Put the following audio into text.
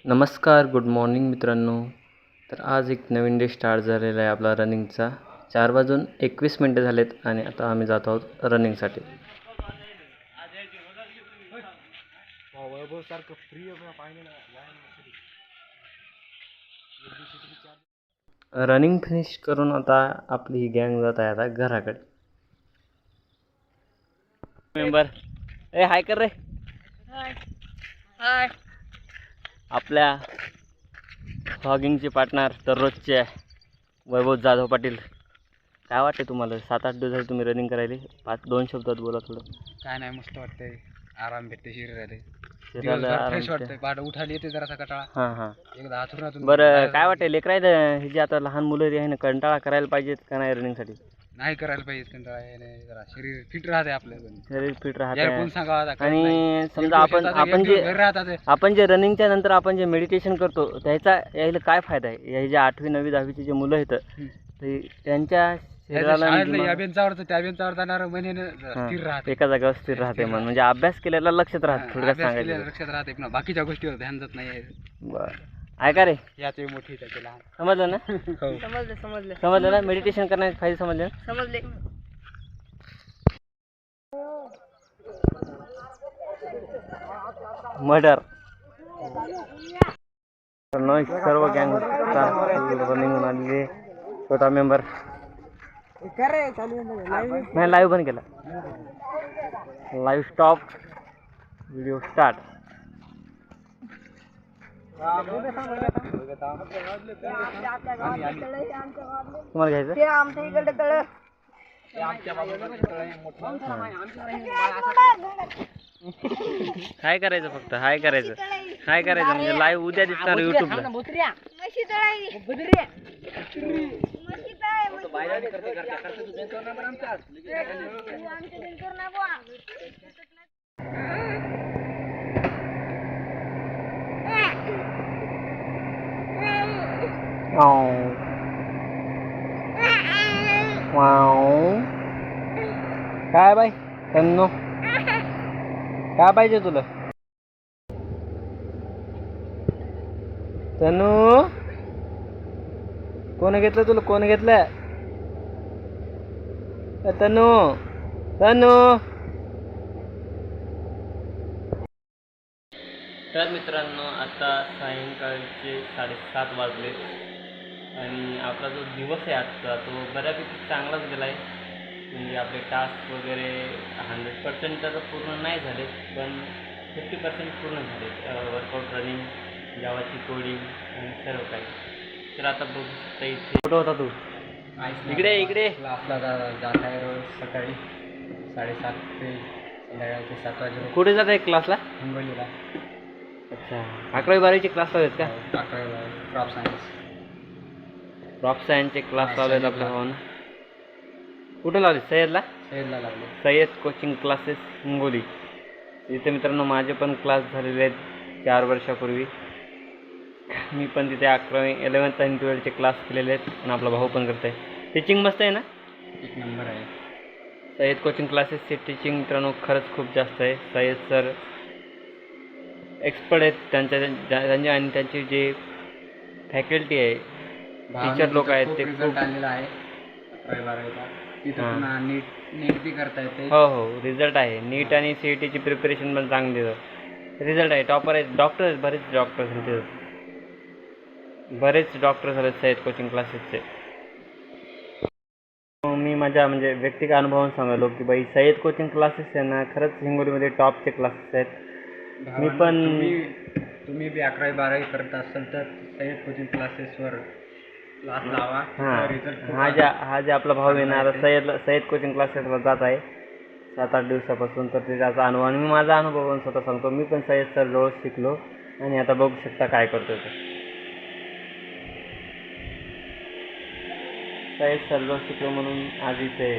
नमस्कार, good morning मित्रांनो. तर आज एक नवीन डे स्टार्ट झालेला आहे आपला रनिंगचा. 4:21 झालेत आणि आता आम्ही जात आहोत रनिंगसाठी. रनिंग फिनिश करून आता आपली ही गँग जात आहे आता घराकडे. मेंबर हाय कर रे. हाय. आपल्या जॉगिंगचे पार्टनर दररोजचे वैभव जाधव पाटील. काय वाटते तुम्हाला? 7-8 दिवस झाले तुम्ही रनिंग करायला. 2 शब्दात बोला थोडं. काय नाही, मस्त वाटतंय. आराम भेटते शरीराला. फ्रेश वाटतंय. पहाटे उठायला येते जरासा कंटाळा. हां एकदा हातून बरं, काय वाटते लेकरायला हे जे आता लहान मुलं आहे ना, कंटाळा करायला पाहिजेत का नाही रनिंगसाठी? नाही करायला पाहिजे कंटाळा. जरा शरीर फिट राहते आपलं. शरीर फिट कोण राहते. सांगावं आणि समजा आपण जे रनिंगच्या नंतर आपण जे मेडिटेशन करतो त्याचा यायला काय फायदा आहे? हे जे 8वी 9वी 10वीचे जे मुलं आहेत ते त्यांच्या शरीराला त्या बेंचावर जाणार महिन्यानं स्थिर राहते. एका जागेवर स्थिर राहते. म्हणजे अभ्यास केलेला लक्षात राहते. थोडक्यात सांगायचं लक्षात राहते, पण बाकीच्या गोष्टीवर ध्यान जात नाही. बरं, ऐका रे, याचे मोठी त्याचे लहान. समजलं ना? समजलं ना? मेडिटेशन करण्याचे फायदे समजले ना? समजले. मर्डर सर्व गँग रनिंग आलेले. छोटा मेंबर नाही, लाईव्ह बंद केला. Live stop, video start. तुम्हाला घ्यायचं? हाय करायचं, फक्त हाय करायचं. हाय करायचं म्हणजे लाईव्ह उद्या दिसणार युट्यूबला. काय बाई तन्नो, काय पाहिजे तुला? तन्नू, कोण घेतलं तुला? कोण घेतलं? तन्नू, तन्नू. तर मित्रांनो, आता सायंकाळचे 7:30 वाजले आणि आपला जो दिवस आहे आजचा तो बऱ्यापैकी चांगलाच गेला आहे. म्हणजे आपले टास्क वगैरे 100% तर पूर्ण नाही झाले, पण 50% पूर्ण झाले. वर्कआउट, रनिंग, जावाची कोडिंग आणि सर्व काही. तर आता बघू शकता इथे कुठं होता तू? इकडे क्लासला जात आहे रोज सकाळी 7:30 ते संध्याकाळचे 7 वाजे. कुठे जात आहे क्लासला? हिंगोलीला. अच्छा, 11वी 12वीचे क्लास लावलेत का? 11वी क्रॉप सायन्स. क्रॉप सायन्सचे क्लास लावलेत आपल्या भावानं. कुठं लावले? सय्यदला लागले. Sayyad coaching classes Hingoli. इथे मित्रांनो माझे पण क्लास झालेले आहेत 4 वर्षापूर्वी. मी पण तिथे 11वी 11th आणि 12th क्लास केलेले आहेत आणि आपला भाऊ पण करत आहे. टीचिंग मस्त आहे ना? एक नंबर आहे. सय्यद कोचिंग क्लासेसचे टीचिंग मित्रांनो खरंच खूप जास्त आहे. सय्यद सर एक्सपर्ट आहेत. त्यांच्या आणि त्यांची जे फॅकल्टी आहे, टीचर लोक आहेत ते खूप आलेला आहे. 11वी-12वीला तिथं नीट बी करता येते. हो, रिझल्ट आहे. नीट आणि CETची प्रिपरेशन पण चांगली रिझल्ट आहे. टॉपर आहेत. डॉक्टर आहेत, बरेच डॉक्टर झालेत सय्यद कोचिंग क्लासेसचे. मी माझ्या म्हणजे व्यक्तिगत अनुभवावरून सांगायलो की बाई सय्यद कोचिंग क्लासेस आहे ना, खरंच हिंगोलीमध्ये टॉपचे क्लासेस आहेत. मी पण तुम्ही बी 11वी-12वी करत असाल तर सय्यद कोचिंग क्लासेसवर क्लास लावा. हा जे आपला भाऊ आहे ना, आता सय्यद कोचिंग क्लासेसला जात आहे 7-8 दिवसापासून. तर त्याचा अनुभव आणि मी माझा अनुभव पण स्वतः सांगतो. मी पण सय्यद सर जवळ शिकलो आणि आता बघू शकता काय करतो ते. सय्यद सर जवळ शिकलो म्हणून आज इथे